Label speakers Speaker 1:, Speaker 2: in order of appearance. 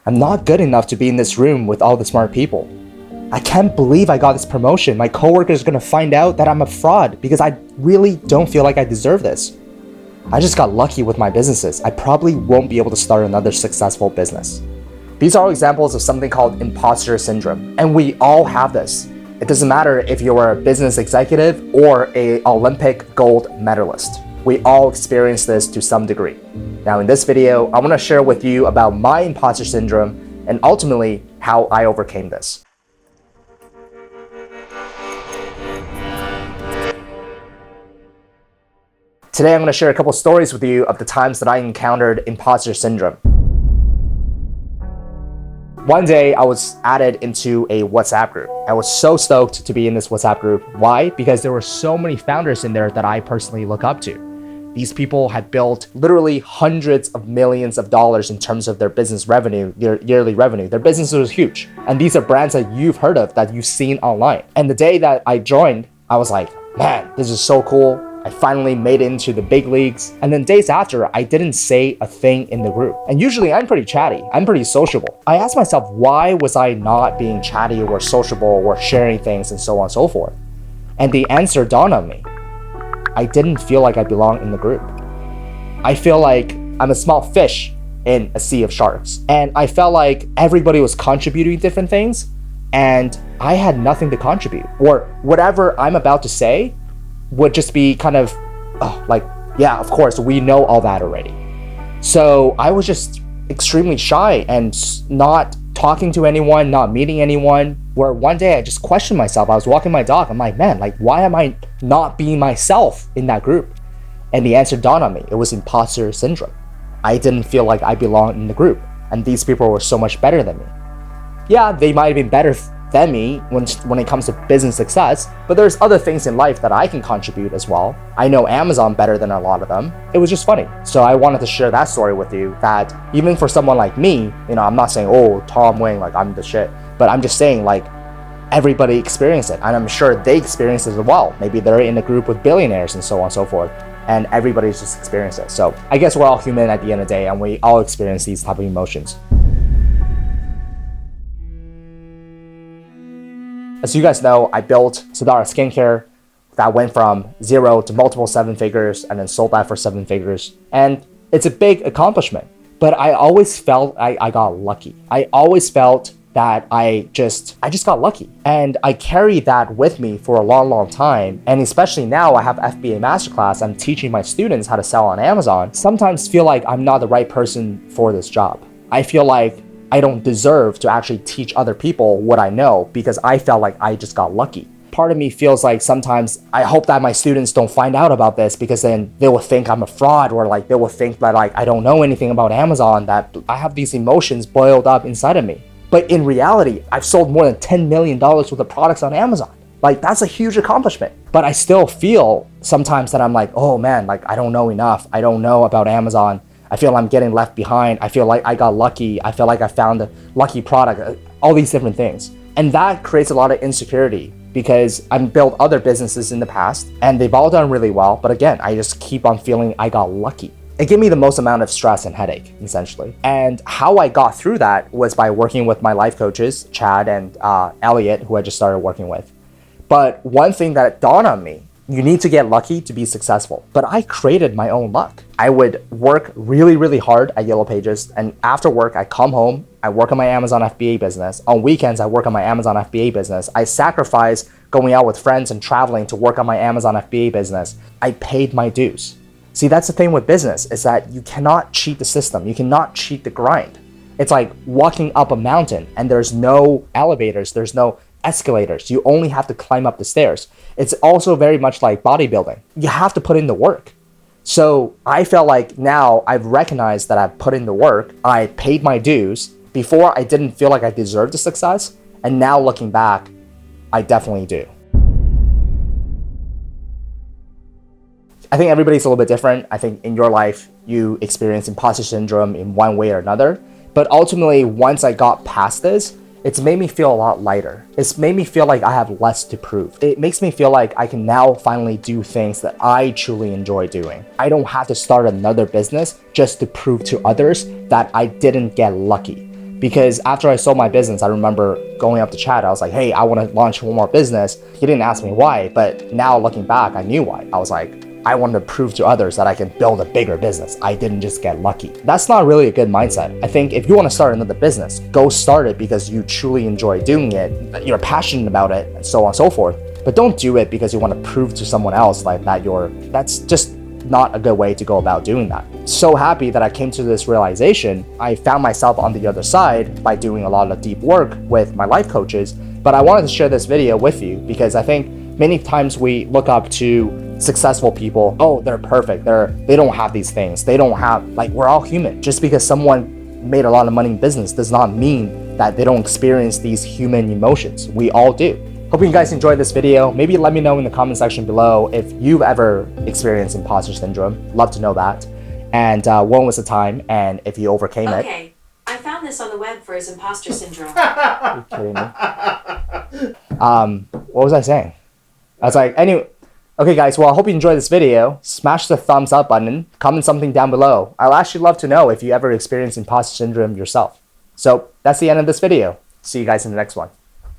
Speaker 1: I'm not good enough to be in this room with all the smart people. I can't believe I got this promotion. My coworkers are gonna find out that I'm a fraud because I really don't feel like I deserve this. I just got lucky with my businesses. I probably won't be able to start another successful business. These are all examples of something called imposter syndrome, and we all have this. It doesn't matter if you're a business executive or an Olympic gold medalist. We all experience this to some degree. Now in this video, I want to share with you about my imposter syndrome and ultimately how I overcame this. Today I'm going to share a couple stories with you of the times that I encountered imposter syndrome. One day I was added into a WhatsApp group. I was so stoked to be in this WhatsApp group. Why? Because there were so many founders in there that I personally look up to. These people had built literally hundreds of millions of dollars in terms of their business revenue, their yearly revenue. Their business was huge. And these are brands that you've heard of, that you've seen online. And the day that I joined, I was like, man, this is so cool. I finally made it into the big leagues. And then days after, I didn't say a thing in the group. And usually I'm pretty chatty. I'm pretty sociable. I asked myself, why was I not being chatty or sociable or sharing things and so on and so forth? And the answer dawned on me. I didn't feel like I belonged in the group. I feel like I'm a small fish in a sea of sharks. And I felt like everybody was contributing different things and I had nothing to contribute, or whatever I'm about to say would just be kind of, yeah, of course, we know all that already. So I was just extremely shy and not talking to anyone, not meeting anyone, where one day I just questioned myself. I was walking my dog. I'm like, man, why am I not being myself in that group? And the answer dawned on me. It was imposter syndrome. I didn't feel like I belonged in the group. And these people were so much better than me. Yeah, they might have been better than me when it comes to business success, but there's other things in life that I can contribute as well. I know Amazon better than a lot of them. It was just funny. So I wanted to share that story with you, that even for someone like me, I'm not saying, oh, Tom Wang, I'm the shit, but I'm just saying everybody experienced it, and I'm sure they experienced it as well. Maybe they're in a group with billionaires and so on and so forth, and everybody's just experienced it. So I guess we're all human at the end of the day, and we all experience these type of emotions. As you guys know, I built Sdara Skincare that went from 0 to multiple 7 figures and then sold that for 7 figures. And it's a big accomplishment, but I always felt I got lucky. I always felt that I just got lucky. And I carried that with me for a long, long time. And especially now I have FBA Masterclass, I'm teaching my students how to sell on Amazon. Sometimes feel like I'm not the right person for this job. I feel like I don't deserve to actually teach other people what I know because I felt like I just got lucky. Part of me feels like sometimes I hope that my students don't find out about this because then they will think I'm a fraud, or they will think that I don't know anything about Amazon, that I have these emotions boiled up inside of me. But in reality, I've sold more than $10 million worth of products on Amazon. That's a huge accomplishment. But I still feel sometimes that I'm like, oh man, I don't know enough. I don't know about Amazon. I feel I'm getting left behind. I feel like I got lucky. I feel like I found a lucky product, all these different things. And that creates a lot of insecurity because I've built other businesses in the past and they've all done really well. But again, I just keep on feeling I got lucky. It gave me the most amount of stress and headache, essentially. And how I got through that was by working with my life coaches, Chad and Elliot, who I just started working with. But one thing that dawned on me, you need to get lucky to be successful. But I created my own luck. I would work really, really hard at Yellow Pages. And after work, I come home, I work on my Amazon FBA business. On weekends, I work on my Amazon FBA business. I sacrifice going out with friends and traveling to work on my Amazon FBA business. I paid my dues. See, that's the thing with business, is that you cannot cheat the system. You cannot cheat the grind. It's like walking up a mountain and there's no elevators, there's no escalators. You only have to climb up the stairs. It's also very much like bodybuilding. You have to put in the work. So I felt like now I've recognized that I've put in the work. I paid my dues. Before, I didn't feel like I deserved the success. And now looking back, I definitely do. I think everybody's a little bit different. I think in your life, you experience imposter syndrome in one way or another. But ultimately, once I got past this, it's made me feel a lot lighter. It's made me feel like I have less to prove. It makes me feel like I can now finally do things that I truly enjoy doing. I don't have to start another business just to prove to others that I didn't get lucky. Because after I sold my business, I remember going up to Chad. I was like, hey, I want to launch one more business. He didn't ask me why, but now looking back, I knew why. I was like, I wanted to prove to others that I can build a bigger business. I didn't just get lucky. That's not really a good mindset. I think if you want to start another business, go start it because you truly enjoy doing it, you're passionate about it, and so on and so forth. But don't do it because you want to prove to someone else like that's just not a good way to go about doing that. So happy that I came to this realization. I found myself on the other side by doing a lot of deep work with my life coaches. But I wanted to share this video with you because I think many times we look up to successful people. Oh, they're perfect. They don't have these things. They don't have, like, we're all human. Just because someone made a lot of money in business does not mean that they don't experience these human emotions. We all do. Hope you guys enjoyed this video. Maybe let me know in the comment section below if you've ever experienced imposter syndrome. Love to know that. And when was the time and if you overcame it.
Speaker 2: Okay, I found this on the web for his imposter syndrome.
Speaker 1: Are you kidding me? What was I saying? I was like, anyway. Okay guys, well I hope you enjoyed this video. Smash the thumbs up button, comment something down below. I'll actually love to know if you ever experienced imposter syndrome yourself. So that's the end of this video. See you guys in the next one.